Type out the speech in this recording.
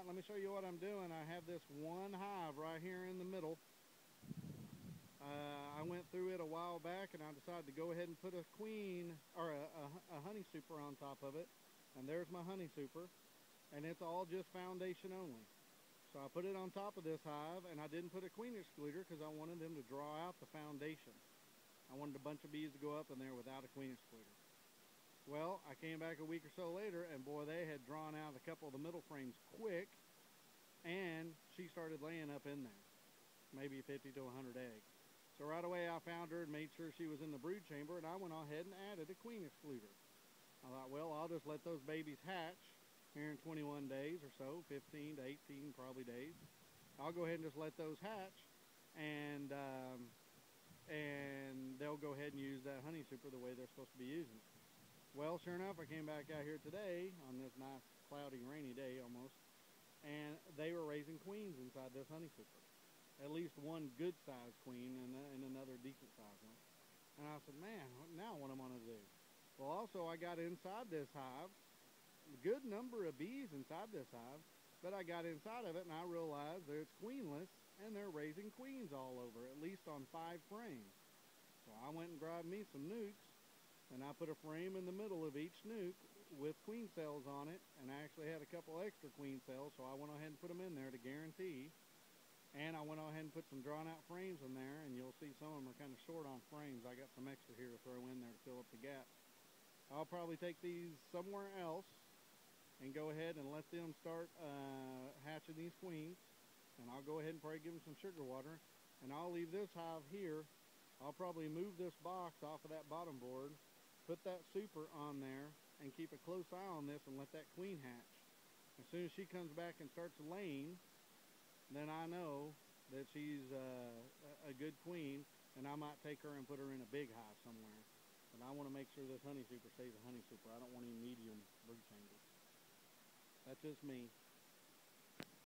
Alright, let me show you what I'm doing. I have this one hive right here in the middle. I went through it a while back and I decided to go ahead and put a queen, or a honey super on top of it. And there's my honey super. And it's all just foundation only. So I put it on top of this hive, and I didn't put a queen excluder because I wanted them to draw out the foundation. I wanted a bunch of bees to go up in there without a queen excluder. Well, I came back a week or so later, and boy, they had drawn out a couple of the middle frames quick, and she started laying up in there, maybe 50 to 100 eggs. So right away I found her and made sure she was in the brood chamber, and I went ahead and added a queen excluder. I thought, well, I'll just let those babies hatch here in 21 days or so, 15 to 18 probably days. I'll go ahead and just let those hatch, and they'll go ahead and use that honey super the way they're supposed to be using it. Well, sure enough, I came back out here today on this nice cloudy rainy day almost, and they were raising queens inside this honey super. At least one good sized queen and another decent sized one. And I said, man, now what am I going to do? Well, also I got inside this hive, a good number of bees inside this hive, but I got inside of it and I realized that it's queenless and they're raising queens all over, at least on 5 frames. So I went and grabbed me some nucs, and I put a frame in the middle of each nuc with queen cells on it, and I actually had a couple extra queen cells, so I went ahead and put them in there to guarantee. And I went ahead and put some drawn out frames in there, and you'll see some of them are kind of short on frames. I got some extra here to throw in there to fill up the gap. I'll probably take these somewhere else and go ahead and let them start hatching these queens. And I'll go ahead and probably give them some sugar water. And I'll leave this hive here. I'll probably move this box off of that bottom board, put that super on there, and keep a close eye on this and let that queen hatch. As soon as she comes back and starts laying, then I know that she's a good queen, and I might take her and put her in a big hive somewhere. But I want to make sure this honey super stays a honey super. I don't want any medium brood chambers. That's just me.